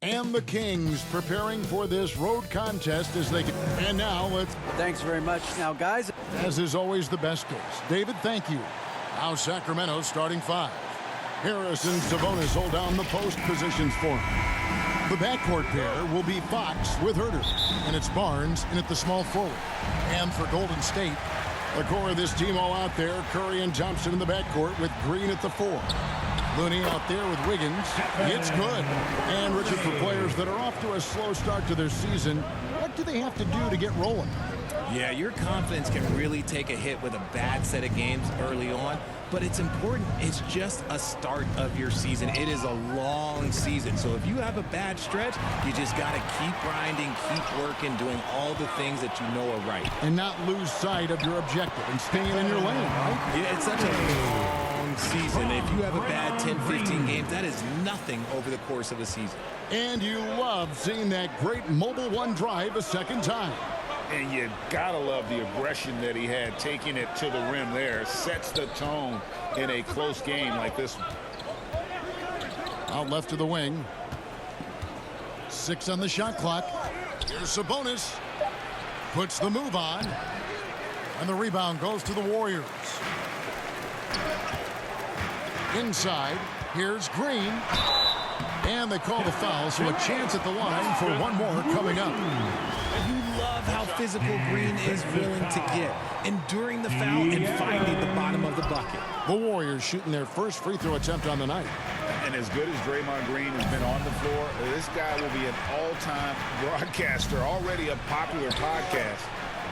And the Kings preparing for this road contest as they get. And now let's. Thanks very much. Now, guys. As is always the best case. David, thank you. Now Sacramento starting 5. Harris and Sabonis hold down the post positions for him. The backcourt pair will be Fox with Herter. And it's Barnes in at the small forward. And for Golden State, the core of this team all out there. Curry and Thompson in the backcourt with Green at the 4. Looney out there with Wiggins. It's good. And Richard, for players that are off to a slow start to their season, what do they have to do to get rolling? Yeah, your confidence can really take a hit with a bad set of games early on, but it's important. It's just a start of your season. It is a long season, so if you have a bad stretch, you just got to keep grinding, keep working, doing all the things that you know are right. And not lose sight of your objective and staying in your lane, right? Yeah, it's such a long season. If you have a bad 10, 15 games, that is nothing over the course of a season. And you love seeing that great mobile one drive a second time. And you gotta love the aggression that he had, taking it to the rim there. Sets the tone in a close game like this one. Out left to the wing. 6 on the shot clock. Here's Sabonis. Puts the move on. And the rebound goes to the Warriors. Inside, here's Green. And they call the foul, so a chance at the line for one more coming up. You love how physical Green is willing to get, enduring the foul and finding the bottom of the bucket. The Warriors shooting their first free throw attempt on the night. And as good as Draymond Green has been on the floor, this guy will be an all-time broadcaster, already a popular podcast.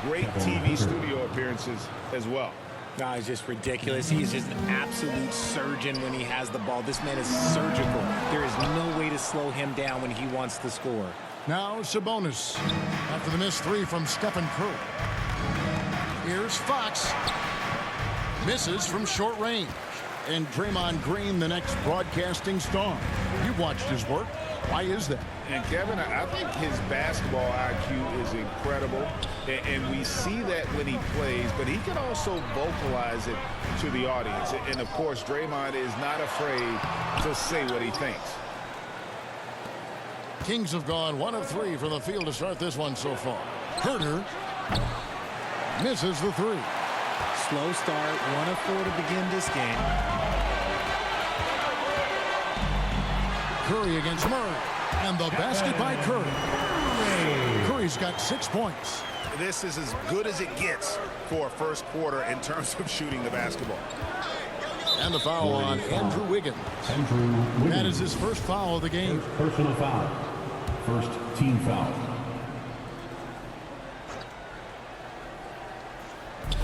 Great TV studio appearances as well. No, he's just ridiculous. He is just an absolute surgeon when he has the ball. This man is surgical. There is no way to slow him down when he wants to score. Now Sabonis after the missed 3 from Stephen Curry. Here's Fox. Misses from short range. And Draymond Green, the next broadcasting star. You've watched his work. Why is that? And Kevin, I think his basketball IQ is incredible. And we see that when he plays, but he can also vocalize it to the audience. And of course, Draymond is not afraid to say what he thinks. Kings have gone 1 of 3 from the field to start this one so far. Herter misses the 3. Slow start, 1 of 4 to begin this game. Curry against Murray. And the basket by Curry. Curry's got 6 points. This is as good as it gets for a first quarter in terms of shooting the basketball. And the foul on Andrew Wiggins. That is his first foul of the game. First personal foul. First team foul.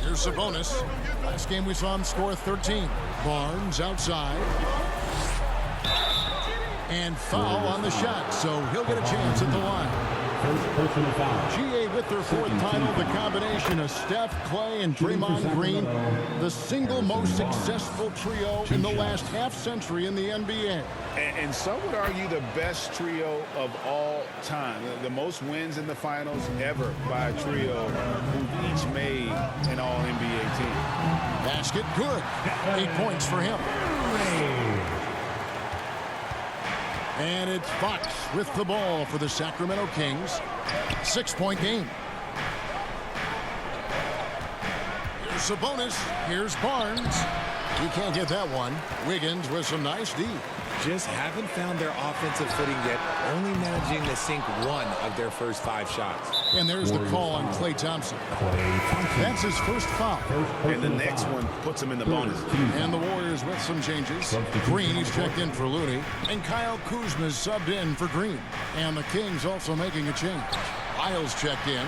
Here's Sabonis. Last game we saw him score 13. Barnes outside. And foul on the shot, so he'll get a chance at the line. First personal foul. GA with their 4th title, the combination of Steph, Clay, and Draymond Green, the single most successful trio in the last half-century in the NBA. And some would argue the best trio of all time. The most wins in the finals ever by a trio who each made an all-NBA team. Basket good. 8 points for him. And it's Fox with the ball for the Sacramento Kings. 6-point game. Here's Sabonis. Here's Barnes. You can't get that one. Wiggins with some nice D. Just haven't found their offensive footing yet, only managing to sink 1 of their first 5 shots. And there's the call on Klay Thompson. That's his first foul. And the next one puts him in the bonus. And the Warriors with some changes. Green, he's checked in for Looney. And Kyle Kuzma's subbed in for Green. And the Kings also making a change. Lyles checked in.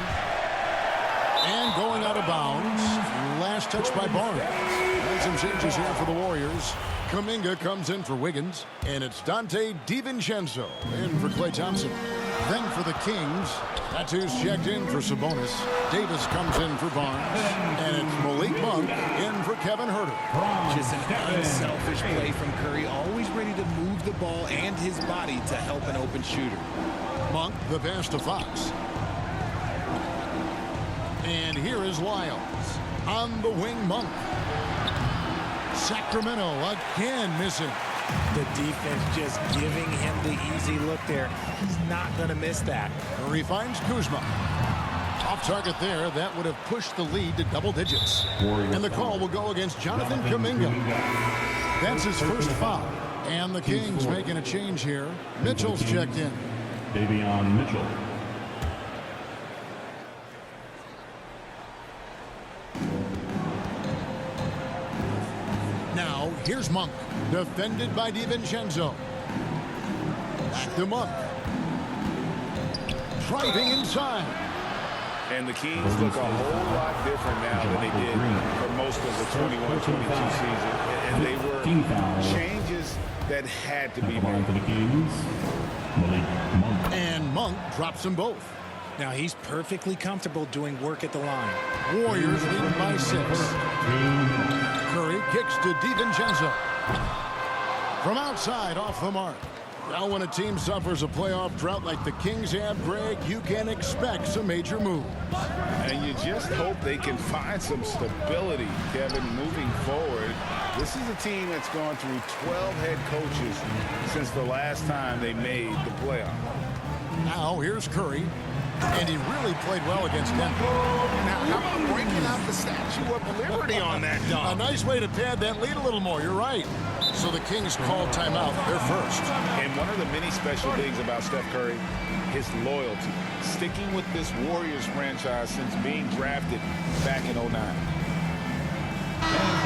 And going out of bounds. Last touch by Barnes. And some changes here for the Warriors. Kuminga comes in for Wiggins. And it's Dante DiVincenzo in for Klay Thompson. Then for the Kings, that's who's checked in for Sabonis. Davis comes in for Barnes. And it's Malik Monk in for Kevin Herter. Just an unselfish play from Curry, always ready to move the ball and his body to help an open shooter. Monk, the pass to Fox. And here is Lyles. On the wing, Monk. Sacramento again missing. The defense just giving him the easy look there. He's not going to miss that. Murray finds Kuzma. Off target there. That would have pushed the lead to double digits. And the call will go against Jonathan Kuminga. That's his first foul. And the Kings making a change here. Mitchell's checked in. Davion Mitchell. Now, here's Monk. Defended by DiVincenzo. Back to Monk. Driving inside. And the Kings look a whole lot different now than they did for most of the 21-22 season. And they were changes that had to be made. For the Kings, Monk. And Monk drops them both. Now he's perfectly comfortable doing work at the line. Warriors leading by 6. Curry kicks to DiVincenzo. From outside, off the mark. Now when a team suffers a playoff drought like the Kings have, Greg, you can expect some major moves. And you just hope they can find some stability, Kevin, moving forward. This is a team that's gone through 12 head coaches since the last time they made the playoff. Now here's Curry. And he really played well against Denver. Now, how about breaking out the Statue of Liberty on that A dunk? nice way to pad that lead a little more. You're right. So the Kings call timeout. They're first. And one of the many special things about Steph Curry, his loyalty. Sticking with this Warriors franchise since being drafted back in 09. And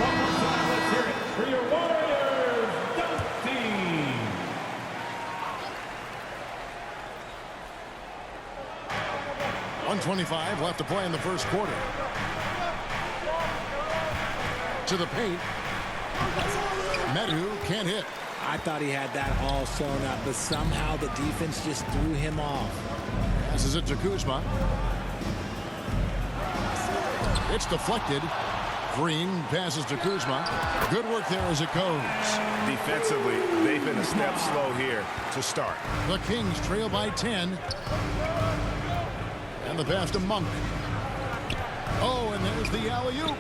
one more time, let's hear it for your Warriors dunk team. .125 left to play in the first quarter. To the paint. Medu can't hit. I thought he had that all sewn up, but somehow the defense just threw him off. Passes it to Kuzma. It's deflected. Green passes to Kuzma. Good work there as it goes. Defensively, they've been a step slow here to start. The Kings trail by 10. And the pass to Monk. Oh, and there's the alley-oop.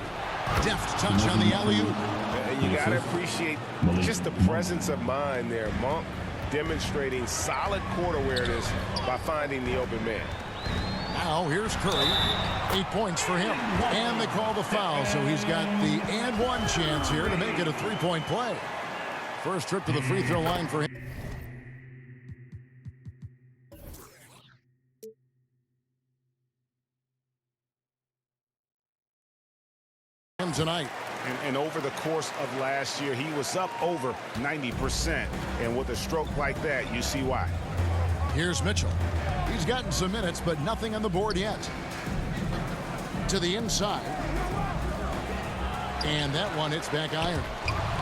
Deft touch on the alley-oop. And you got to appreciate just the presence of mind there. Monk demonstrating solid court awareness by finding the open man. Now here's Curry. 8 points for him. And they call the foul, so he's got the and one chance here to make it a three-point play. First trip to the free throw line for him. Tonight. And over the course of last year, he was up over 90%. And with a stroke like that, you see why. Here's Mitchell. He's gotten some minutes, but nothing on the board yet. To the inside. And that one hits back iron.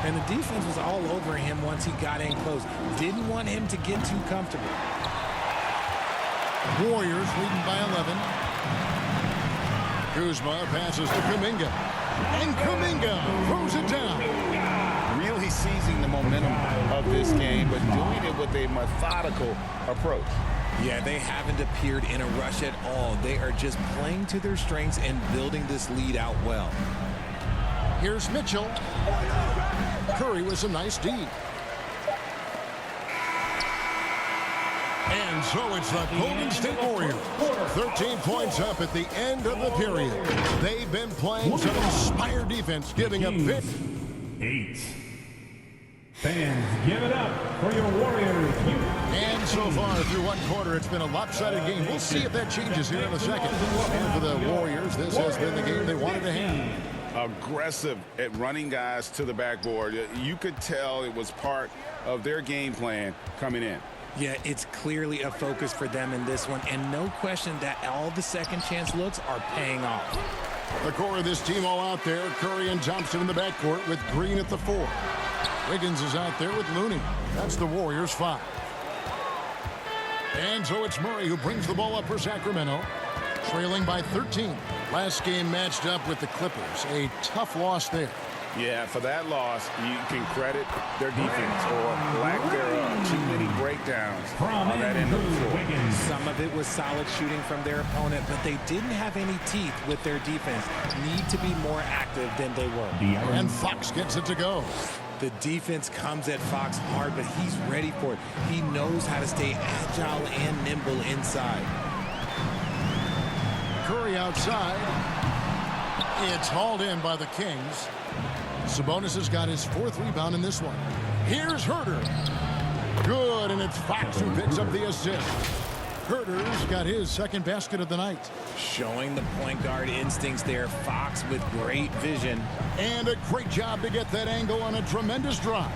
And the defense was all over him once he got in close. Didn't want him to get too comfortable. Warriors leading by 11. Kuzma passes to Kuminga. And Kuminga throws it down. Really seizing the momentum of this game, but doing it with a methodical approach. Yeah, they haven't appeared in a rush at all. They are just playing to their strengths and building this lead out well. Here's Mitchell. Curry with some nice D. And so it's the Golden State Warriors. 13 points up at the end of the period. They've been playing some inspired defense, giving up 8. Fans, give it up for your Warriors. And so far through one quarter, it's been a lopsided game. We'll see if that changes here in a second. And for the Warriors, this has been the game they wanted to have. Aggressive at running guys to the backboard. You could tell it was part of their game plan coming in. Yeah, it's clearly a focus for them in this one, and no question that all the second chance looks are paying off. The core of this team all out there. Curry and Thompson in the backcourt with Green at the 4. Wiggins is out there with Looney. That's the Warriors' 5. And so it's Murray who brings the ball up for Sacramento, trailing by 13. Last game matched up with the Clippers. A tough loss there. Yeah, for that loss, you can credit their defense or lack thereof. Too many breakdowns on that end of the floor. Some of it was solid shooting from their opponent, but they didn't have any teeth with their defense. Need to be more active than they were. And Fox gets it to go. The defense comes at Fox hard, but he's ready for it. He knows how to stay agile and nimble inside. Curry outside. It's hauled in by the Kings. Sabonis has got his 4th rebound in this one. Here's Herter. Good, and it's Fox who picks up the assist. Herter's got his 2nd basket of the night. Showing the point guard instincts there. Fox with great vision. And a great job to get that angle on a tremendous drive.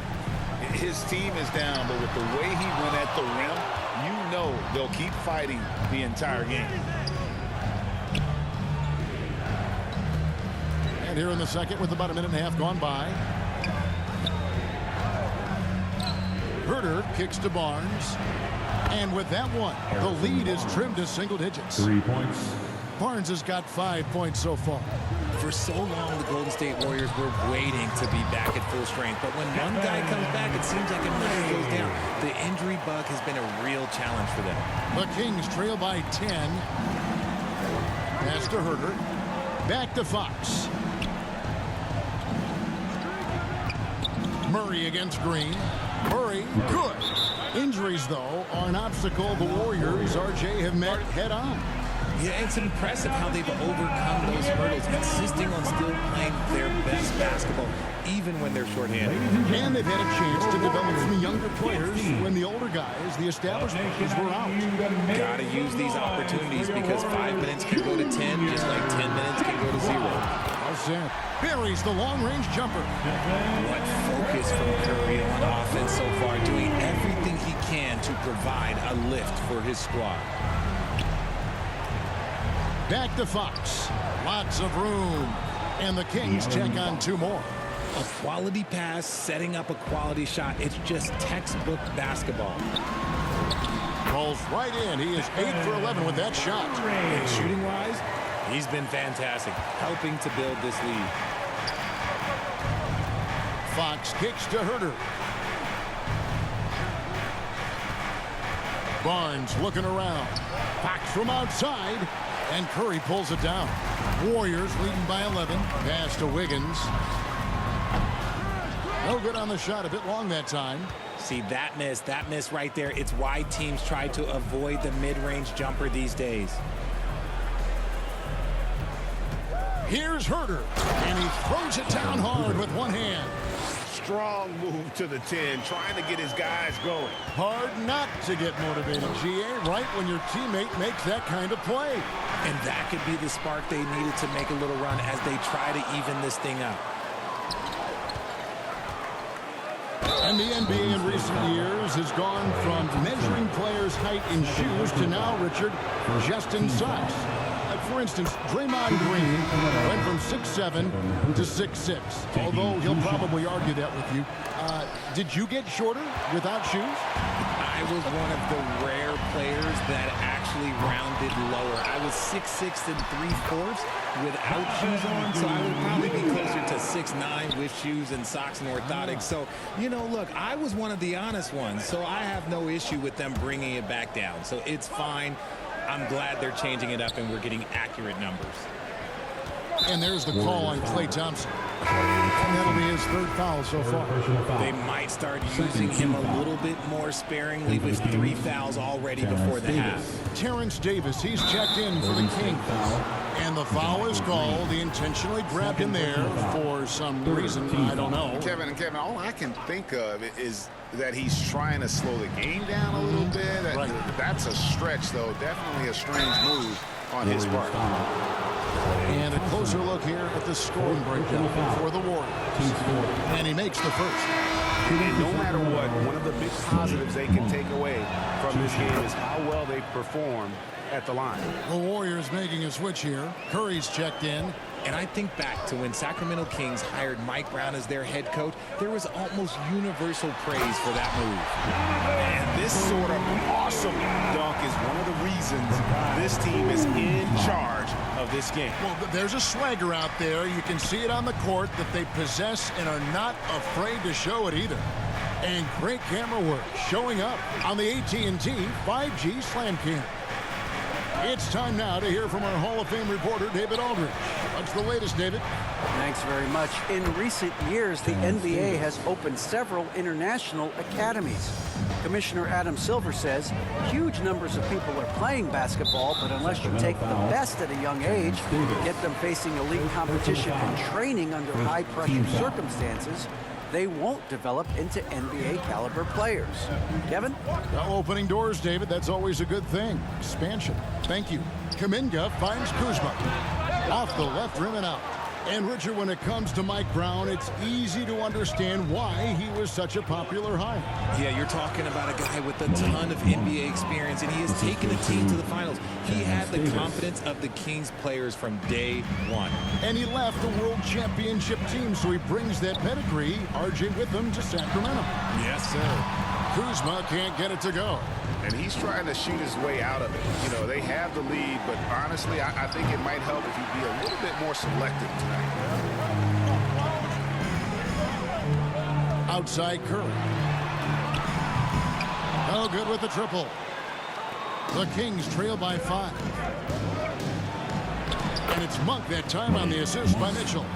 His team is down, but with the way he went at the rim, you know they'll keep fighting the entire game. And here in the second with about a minute and a half gone by. Herter kicks to Barnes. And with that one, the lead is trimmed to single digits. 3 points. Barnes has got 5 points so far. For so long, the Golden State Warriors were waiting to be back at full strength. But when one guy comes back, it seems like another goes down. The injury bug has been a real challenge for them. The Kings trail by 10. Pass to Herter. Back to Fox. Murray against Green. Murray, good. Injuries, though, are an obstacle the Warriors, RJ, have met head-on. Yeah, it's impressive how they've overcome those hurdles, insisting on still playing their best basketball, even when they're shorthanded. And they've had a chance to develop some younger players when the older guys, the established players, were out. Got to use these opportunities because 5 minutes can go to 10, just like 10 minutes can go to 0. All set. Buries the long-range jumper. What focus from Curry on offense so far, doing everything he can to provide a lift for his squad. Back to Fox. Lots of room. And the Kings check on 2 more. A quality pass, setting up a quality shot. It's just textbook basketball. Rolls right in. He is 8 for 11 with that shot. And shooting-wise, he's been fantastic, helping to build this lead. Fox kicks to Herter. Barnes looking around. Fox from outside. And Curry pulls it down. Warriors leading by 11. Pass to Wiggins. No good on the shot. A bit long that time. See, that miss right there. It's why teams try to avoid the mid-range jumper these days. Here's Herter. And he throws it down hard with one hand. Strong move to the 10, trying to get his guys going. Hard not to get motivated, GA, right when your teammate makes that kind of play. And that could be the spark they needed to make a little run as they try to even this thing up. And the NBA in recent years has gone from measuring players' height in shoes to now, Richard, just in size. For instance, Draymond Green went from 6'7" to 6'6", although he'll probably argue that with you. Did you get shorter without shoes? I was one of the rare players that actually rounded lower. I was 6'6" and 3/4 without shoes on, so I would probably be closer to 6'9" with shoes and socks and orthotics. So, you know, look, I was one of the honest ones, so I have no issue with them bringing it back down. So it's fine. I'm glad they're changing it up and we're getting accurate numbers. And there's the call on Klay Thompson. And that'll be his 3rd foul so far. They might start using him a little bit more sparingly with 3 fouls already before the half. Terrence Davis, he's checked in for the Kings. And the foul is called. He intentionally grabbed him there for some reason. I don't know. Kevin, all I can think of is that he's trying to slow the game down a little bit. Right. That's a stretch, though. Definitely a strange move on his part. And a closer look here at the scoring breakdown for the Warriors. And he makes the first. And no matter what, one of the big positives they can take away from this game is how well they perform at the line. The Warriors making a switch here. Curry's checked in. And I think back to when Sacramento Kings hired Mike Brown as their head coach, there was almost universal praise for that move. And this sort of awesome dunk is one of the reasons this team is in charge of this game. Well, there's a swagger out there. You can see it on the court that they possess and are not afraid to show it either. And great camera work showing up on the AT&T 5G Slam Cam. It's time now to hear from our Hall of Fame reporter, David Aldridge. What's the latest, David? Thanks very much. In recent years, the NBA has opened several international academies. Commissioner Adam Silver says huge numbers of people are playing basketball, but unless you take the best at a young age, get them facing elite competition and training under high-pressure circumstances, they won't develop into NBA-caliber players. Kevin? Well, opening doors, David. That's always a good thing. Expansion. Thank you. Kuminga finds Kuzma. Off the left rim and out. And, Richard, when it comes to Mike Brown, it's easy to understand why he was such a popular hire. Yeah, you're talking about a guy with a ton of NBA experience, and he has taken a team to the finals. He had the confidence of the Kings players from day one. And he left the World Championship team, so he brings that pedigree, RJ, with him to Sacramento. Yes, sir. Kuzma can't get it to go. And he's trying to shoot his way out of it. You know, they have the lead, but honestly, I think it might help if he'd be a little bit more selective tonight. Outside Curry. No good with the triple. The Kings trail by 5. And it's Monk that time on the assist by Mitchell.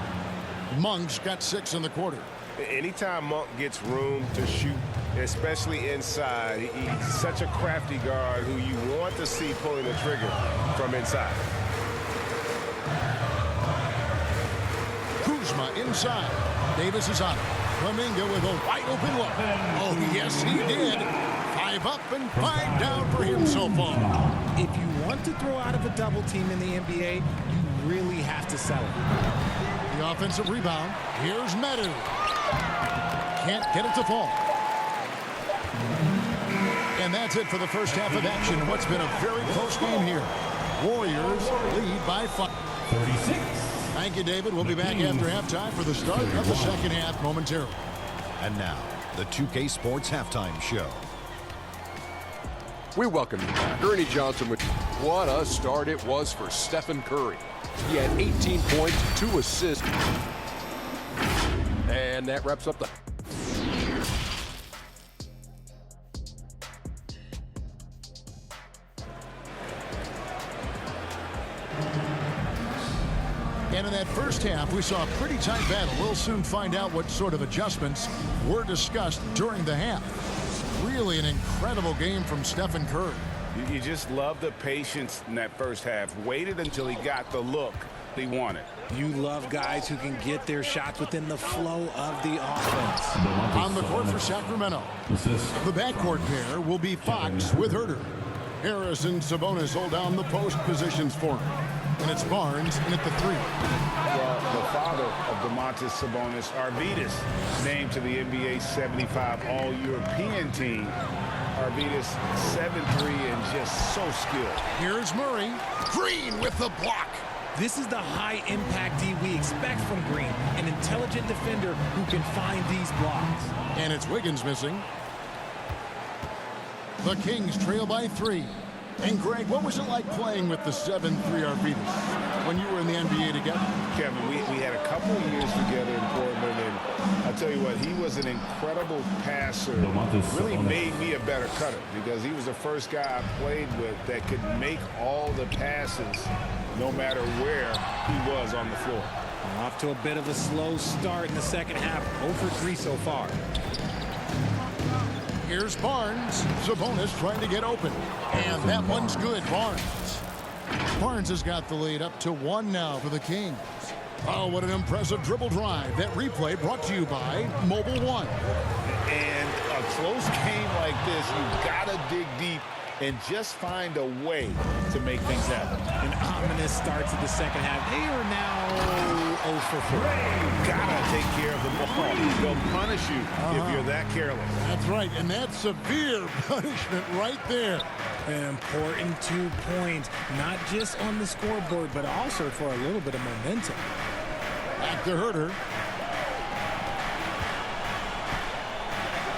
Monk's got 6 in the quarter. Anytime Monk gets room to shoot, especially inside, he's such a crafty guard who you want to see pulling the trigger from inside. Kuzma inside. Davis is on it. Kuminga with a wide open look. Oh, yes, he did. 5 up and 5 down for him so far. If you want to throw out of a double team in the NBA, you really have to sell it. The offensive rebound. Here's Medu. Can't get it to fall. And that's it for the first half of action. What's been a very close game here. Warriors lead by 5. 36. Thank you, David. We'll be back after halftime for the start of the second half momentarily. And now, the 2K Sports Halftime Show. We welcome you back. Ernie Johnson with what a start it was for Stephen Curry. He had 18 points, 2 assists. And that wraps up the... And in that first half, we saw a pretty tight battle. We'll soon find out what sort of adjustments were discussed during the half. Really an incredible game from Stephen Curry. You just love the patience in that first half. Waited until he got the look he wanted. You love guys who can get their shots within the flow of the offense. On the court for Sacramento, the backcourt pair will be Fox with Herter. Harris and Sabonis hold down the post positions for him. And it's Barnes in at the 3. Well, the father of Domantas Sabonis, Arvydas, named to the NBA 75 All-European team. Arvydas 7'3" and just so skilled. Here's Murray. Green with the block. This is the high-impact D we expect from Green, an intelligent defender who can find these blocks. And it's Wiggins missing. The Kings trail by 3. And, Greg, what was it like playing with the 7'3" Arvydas when you were in the NBA together? Kevin, we had a couple of years together in Portland, and I'll tell you what, he was an incredible passer. Really made me a better cutter because he was the first guy I played with that could make all the passes no matter where he was on the floor. Off to a bit of a slow start in the second half. 0 for 3 so far. Here's Barnes. Sabonis trying to get open. And that one's good. Barnes has got the lead up to 1 now for the Kings. Oh, what an impressive dribble drive. That replay brought to you by Mobile One. And a close game like this, you've got to dig deep and just find a way to make things happen. An ominous start to the second half. They are now 0 for 4. Gotta take care of the ball. They'll punish you if you're that careless. That's right, and that's severe punishment right there. An important 2 points, not just on the scoreboard, but also for a little bit of momentum. Back to Herter.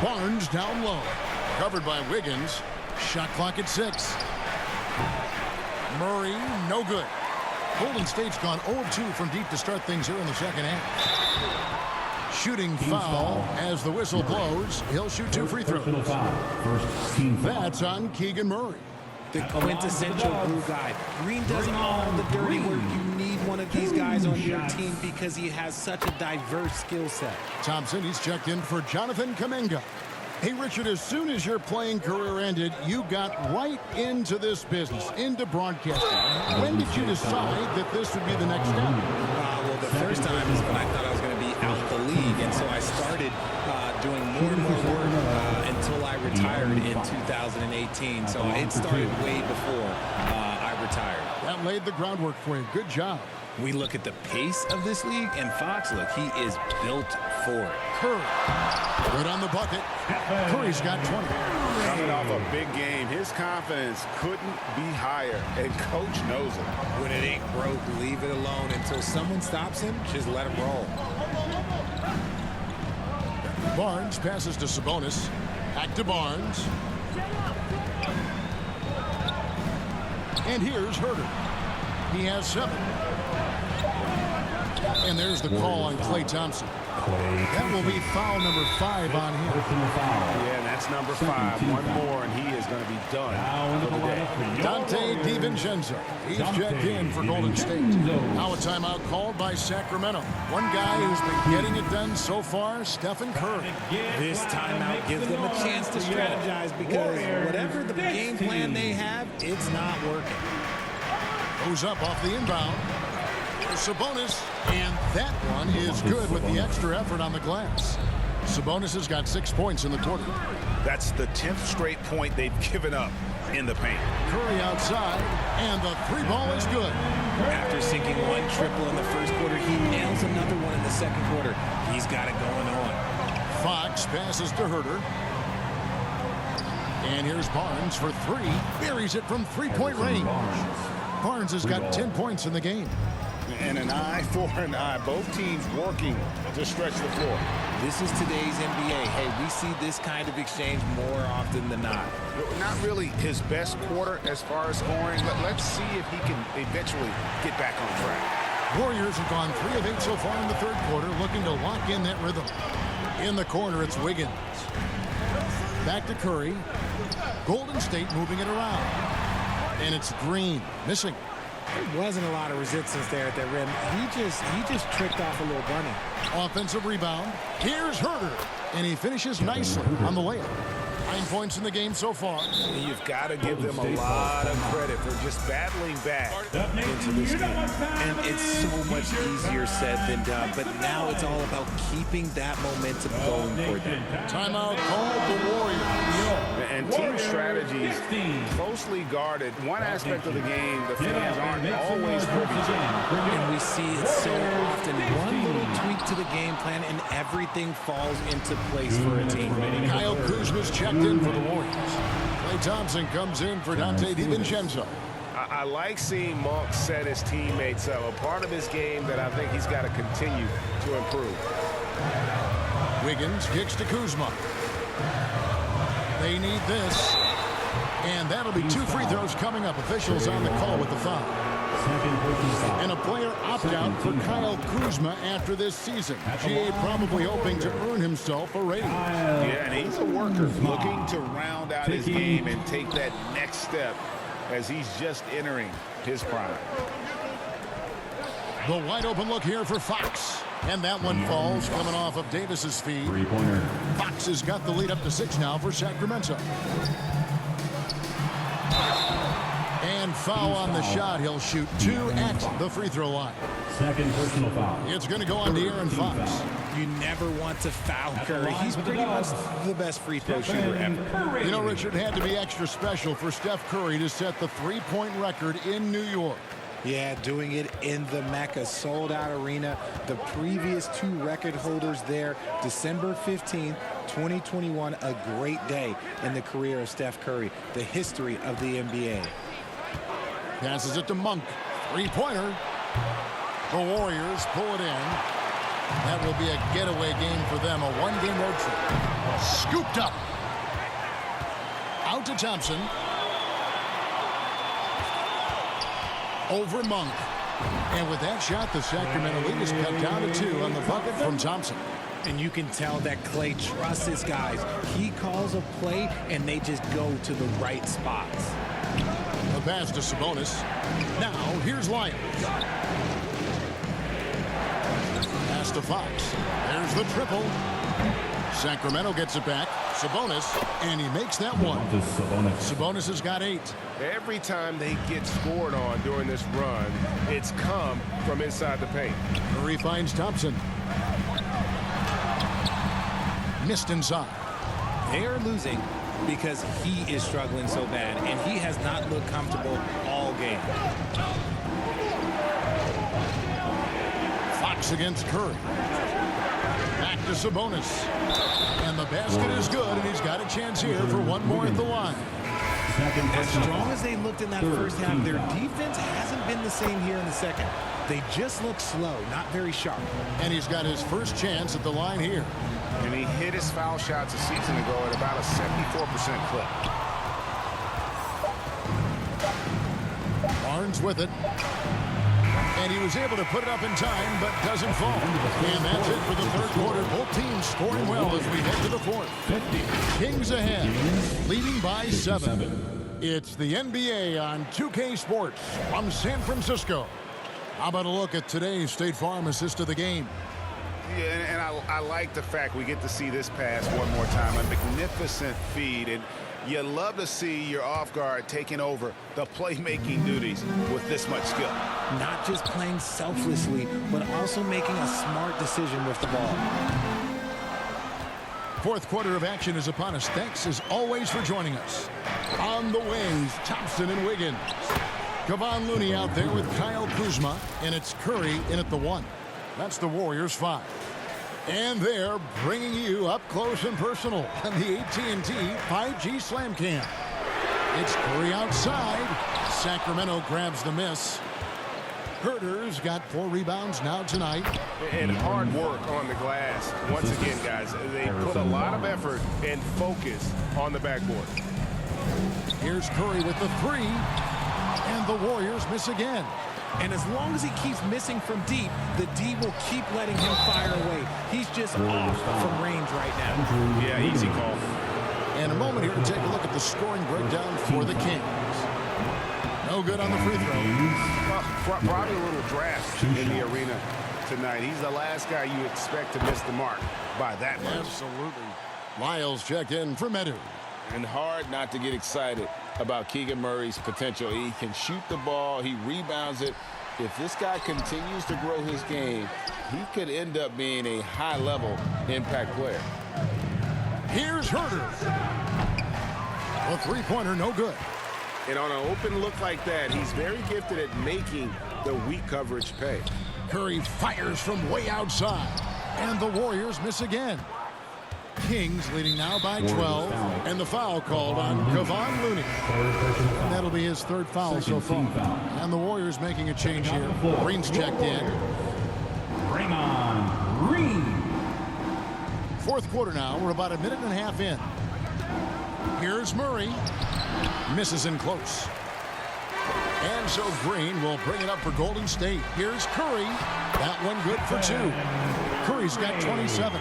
Barnes down low. Covered by Wiggins. Shot clock at 6. Murray, no good. Golden State's gone 0-2 from deep to start things here in the second half. Shooting foul as the whistle blows. He'll shoot 2 free throws. That's on Keegan Murray. The quintessential glue guy. Green does all the dirty work. You need one of these guys on your team because he has such a diverse skill set. Thompson, he's checked in for Jonathan Kuminga. Hey, Richard, as soon as your playing career ended, you got right into this business, into broadcasting. When did you decide that this would be the next step? Well, the first time is when I thought I was going to be out the league, and so I started doing more and more work until I retired in 2018. So it started way before I retired. That laid the groundwork for you. Good job. We look at the pace of this league, and Fox, look, he is built for it. Curry. Good on the bucket. Curry's got 20. Coming off a big game, his confidence couldn't be higher, and Coach knows it. When it ain't broke, leave it alone until someone stops him. Just let him roll. Barnes passes to Sabonis. Back to Barnes. And here's Herter. He has 7. And there's the call on Klay Thompson. That will be foul number 5 on him. Yeah, and that's number 5. One more, and he is going to be done for the day. Dante DiVincenzo. He's checked in for Golden State. Now a timeout called by Sacramento. One guy who's been getting it done so far, Stephen Curry. This timeout gives them a chance to strategize because whatever the game plan they have, it's not working. Goes up off the inbound. Sabonis, and that one is good with the extra effort on the glass. Sabonis has got 6 points in the quarter. That's the 10th straight point they've given up in the paint. Curry outside, and the 3 ball is good. After sinking 1 triple in the first quarter, he nails another one in the second quarter. He's got it going on. Fox passes to Herter. And here's Barnes for 3. Buries it from 3-point range. Barnes has got 10 points in the game. And an eye for an eye. Both teams working to stretch the floor. This is today's NBA. Hey, we see this kind of exchange more often than not. Not really his best quarter as far as scoring, but let's see if he can eventually get back on track. Warriors have gone 3 of 8 so far in the third quarter, looking to lock in that rhythm. In the corner, it's Wiggins. Back to Curry. Golden State moving it around. And it's Green, missing. There wasn't a lot of resistance there at that rim. He just tricked off a little bunny. Offensive rebound. Here's Herter. And he finishes nicely on the layup. 9 points in the game so far. You've got to give them a lot of credit for just battling back into this game. And it's so much easier said than done. But now it's all about keeping that momentum going for them. Timeout called the Warriors. And team strategies closely guarded. One aspect of the game the fans aren't always privy to. And we see it so often. One little tweak to the game plan and everything falls into place for a team. Kyle Kuzma's checked in for the Warriors. Klay Thompson comes in for Dante DiVincenzo. I like seeing Monk set his teammates up. A part of his game that I think he's got to continue to improve. Wiggins kicks to Kuzma. They need this. And that'll be 2 free throws coming up. Officials on the call with the foul. And a player opt-out for Kyle Kuzma after this season. GA probably hoping to earn himself a raise. Yeah, and he's a worker looking to round out his game and take that next step as he's just entering his prime. The wide open look here for Fox. And that one falls coming off of Davis's feed. Fox has got the lead up to 6 now for Sacramento. And foul on the shot. He'll shoot 2 at the free throw line. Second personal foul. It's going to go on to Aaron Fox. You never want to foul Curry. He's pretty much the best free throw shooter ever. You know, Richard, it had to be extra special for Steph Curry to set the 3-point record in New York. Yeah, doing it in the Mecca sold-out arena. The previous 2 record holders there, December 15th, 2021, a great day in the career of Steph Curry, the history of the NBA. Passes it to Monk. 3-pointer. The Warriors pull it in. That will be a getaway game for them, a 1-game road trip. Scooped up. Out to Thompson. Over Monk. And with that shot, the Sacramento lead is cut down to 2 on the bucket from Thompson. And you can tell that Klay trusts his guys. He calls a play, and they just go to the right spots. The pass to Sabonis. Now here's Lyons. Pass to Fox. There's the triple. Sacramento gets it back. Sabonis, and he makes that one. Sabonis has got 8. Every time they get scored on during this run, it's come from inside the paint. Curry finds Thompson. Missed inside. They are losing because he is struggling so bad, and he has not looked comfortable all game. Fox against Curry. Back to Sabonis. And the basket is good, and he's got a chance here for one more at the line. As strong as they looked in that first half, their defense hasn't been the same here in the second. They just look slow, not very sharp. And he's got his first chance at the line here. And he hit his foul shots a season ago at about a 74% clip. Barnes with it. And he was able to put it up in time, but doesn't fall. And that's it for the third quarter. Both teams scoring well as we head to the fourth. Kings ahead, leading by 7. It's the NBA on 2K Sports from San Francisco. How about a look at today's State Farm assist of the game? Yeah, and I like the fact we get to see this pass one more time. A magnificent feed, and you love to see your off guard taking over the playmaking duties with this much skill. Not just playing selflessly, but also making a smart decision with the ball. Fourth quarter of action is upon us. Thanks as always for joining us. On the wings, Thompson and Wiggins. Kevon Looney out there with Kyle Kuzma, and it's Curry in at the 1. That's the Warriors 5. And they're bringing you up close and personal on the AT&T 5G Slam Cam. It's Curry outside. Sacramento grabs the miss. Herter's got 4 rebounds now tonight. And hard work on the glass. Once again, guys, they put a lot of effort and focus on the backboard. Here's Curry with the 3. And the Warriors miss again. And as long as he keeps missing from deep, the D will keep letting him fire away. He's just off from range right now. Yeah, easy call. And a moment here to take a look at the scoring breakdown for the Kings. No good on the free throw. Well, probably a little draft in the arena tonight. He's the last guy you expect to miss the mark by that much. Absolutely. Lyles checked in for Medu. And hard not to get excited about Keegan Murray's potential. He can shoot the ball. He rebounds it. If this guy continues to grow his game, he could end up being a high-level impact player. Here's Herter. A three-pointer, no good. And on an open look like that, he's very gifted at making the weak coverage pay. Curry fires from way outside. And the Warriors miss again. Kings leading now by 12, and the foul called on Kevon Looney. And that'll be his 3rd foul so far. And the Warriors making a change here. Green's checked in. Bring on Green. Fourth quarter now. We're about a minute and a half in. Here's Murray. Misses in close. And so Green will bring it up for Golden State. Here's Curry. That one good for 2. Curry's got 27.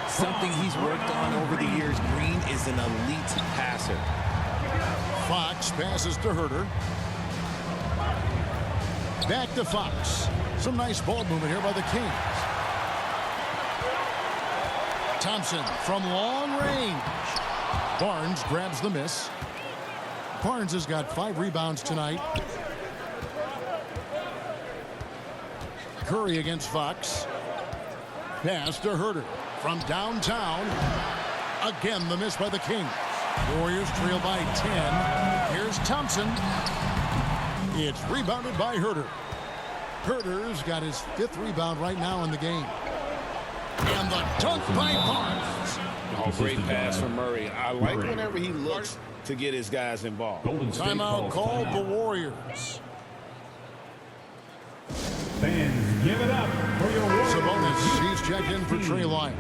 Something he's worked on over the years. Green is an elite passer. Fox passes to Herter. Back to Fox. Some nice ball movement here by the Kings. Thompson from long range. Barnes grabs the miss. Barnes has got 5 rebounds tonight. Curry against Fox. Pass to Herter. From downtown, again the miss by the Kings. Warriors trail by 10. Here's Thompson. It's rebounded by Herter. Herter's got his 5th rebound right now in the game. And the dunk by Barnes. Oh, great pass from Murray. I like whenever he looks to get his guys involved. Timeout called the Warriors. Fans, give it up for your Warriors. Sabonis, he's checked in for Trey Lyons.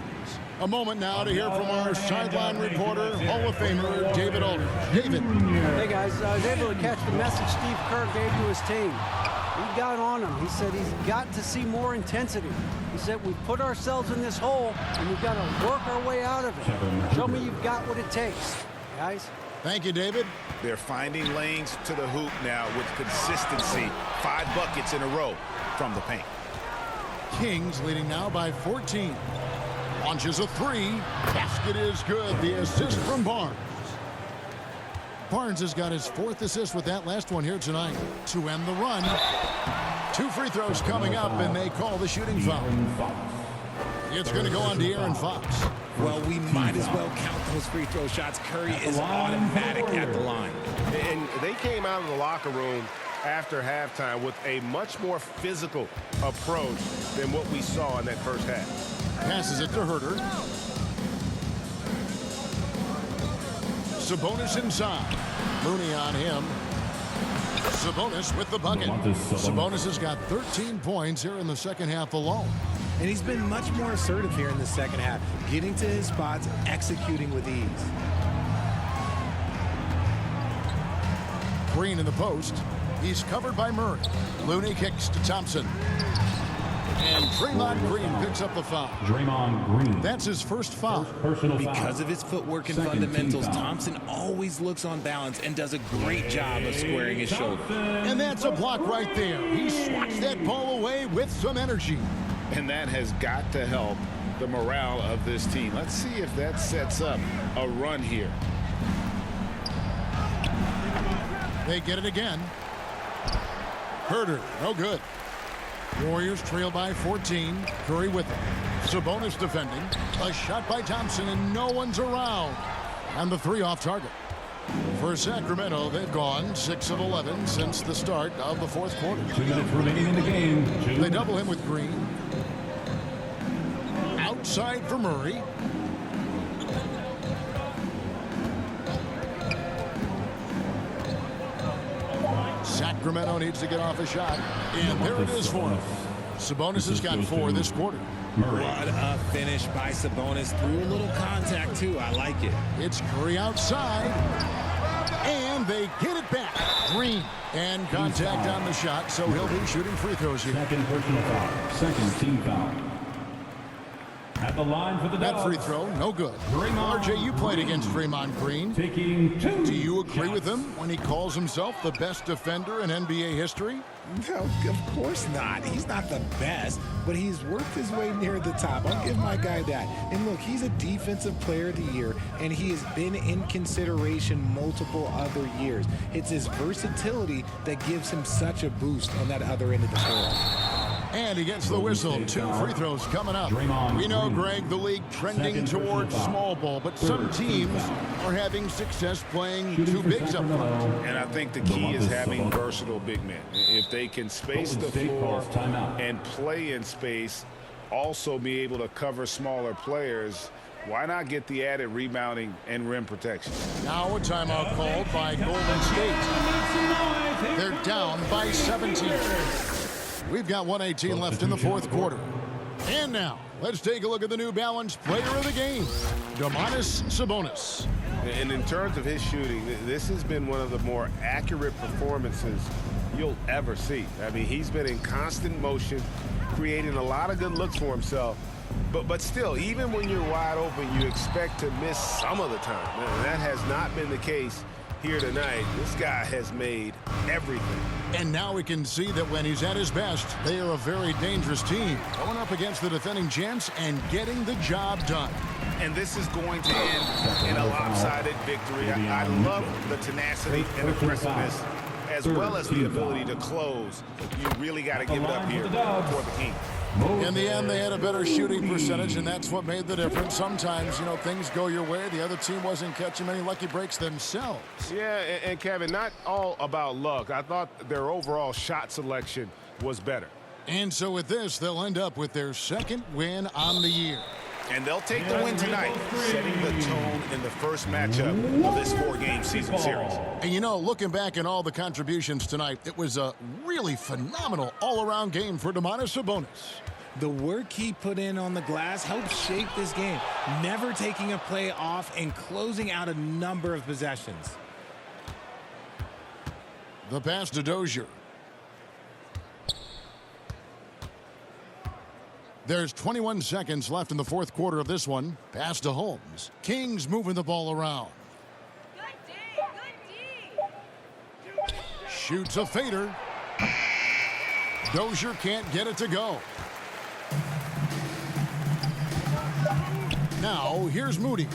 A moment now to hear from our sideline reporter, Hall of Famer David Aldridge. David. Hey guys, I was able to catch the message Steve Kerr gave to his team. He got on him. He said he's got to see more intensity. He said we've put ourselves in this hole and we've got to work our way out of it. Show me you've got what it takes. Guys, Thank you, David. They're finding lanes to the hoop now with consistency. 5 buckets in a row from the paint. Kings leading now by 14. Launches a 3. Basket is good. The assist from Barnes. Barnes has got his 4th assist with that last one here tonight to end the run. 2 free throws coming up, and they call the shooting foul. It's going to go on to Aaron Fox. Well, we might as well count those free throw shots. Curry is automatic at the line. And they came out of the locker room after halftime with a much more physical approach than what we saw in that first half. Passes it to Herter. Sabonis inside. Looney on him. Sabonis with the bucket. Sabonis has got 13 points here in the second half alone. And he's been much more assertive here in the second half, getting to his spots, executing with ease. Green in the post. He's covered by Murray. Looney kicks to Thompson. And Draymond Green picks up the foul. Draymond Green. That's his first foul. Because of his footwork and fundamentals, Thompson always looks on balance and does a great job of squaring his shoulder. And that's a block right there. He swats that ball away with some energy. And that has got to help the morale of this team. Let's see if that sets up a run here. They get it again. Herter, no good. Warriors trail by 14. Curry with it. Sabonis defending. A shot by Thompson, and no one's around. And the 3 off target. For Sacramento, they've gone 6 of 11 since the start of the 4th quarter. 2 minutes remaining in the game. They double him with Green. Outside for Murray. Sacramento needs to get off a shot. And there it is for him. Sabonis has got 4 this quarter. What a finish by Sabonis. Through a little contact, too. I like it. It's Curry outside. And they get it back. Green. And contact on the shot, so he'll be shooting free throws here. Second personal foul. Second team foul. At the line for the That free throw, no good. RJ, you played against Draymond Green. Taking 2 Do you agree with him when he calls himself the best defender in NBA history? No, of course not. He's not the best, but he's worked his way near the top. I'll give my guy that. And look, he's a defensive player of the year, and he has been in consideration multiple other years. It's his versatility that gives him such a boost on that other end of the floor. And he gets the whistle. 2 free throws coming up. We know, Greg, the league trending towards small ball, but some teams are having success playing 2 bigs up front. And I think the key is having versatile big men. If they can space the floor and play in space, also be able to cover smaller players, why not get the added rebounding and rim protection? Now a timeout called by Golden State. They're down by 17. We've got 1:18 left in the 4th quarter. And now, let's take a look at the New Balance player of the game, Domantas Sabonis. And in terms of his shooting, this has been one of the more accurate performances you'll ever see. I mean, he's been in constant motion, creating a lot of good looks for himself. But still, even when you're wide open, you expect to miss some of the time. And that has not been the case here tonight. This guy has made everything. And now we can see that when he's at his best, they are a very dangerous team. Going up against the defending champs and getting the job done. And this is going to end in a lopsided victory. I love the tenacity and aggressiveness, as well as the ability to close. You really got to give it up here for the Kings. In the end, they had a better shooting percentage, and that's what made the difference. Sometimes, you know, things go your way. The other team wasn't catching many lucky breaks themselves. Yeah, and Kevin, not all about luck. I thought their overall shot selection was better. And so with this, they'll end up with their 2nd win on the year. And they'll take the win tonight, setting the tone in the first matchup of this 4-game season series. And you know, looking back at all the contributions tonight, it was a really phenomenal all-around game for Domantas Sabonis. The work he put in on the glass helped shape this game, never taking a play off and closing out a number of possessions. The pass to Dozier. There's 21 seconds left in the 4th quarter of this one. Pass to Holmes. Kings moving the ball around. shoots a fader. Dozier can't get it to go. Now, here's Moody.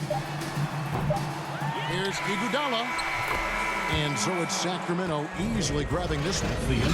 Here's Iguodala. And so it's Sacramento easily grabbing this one.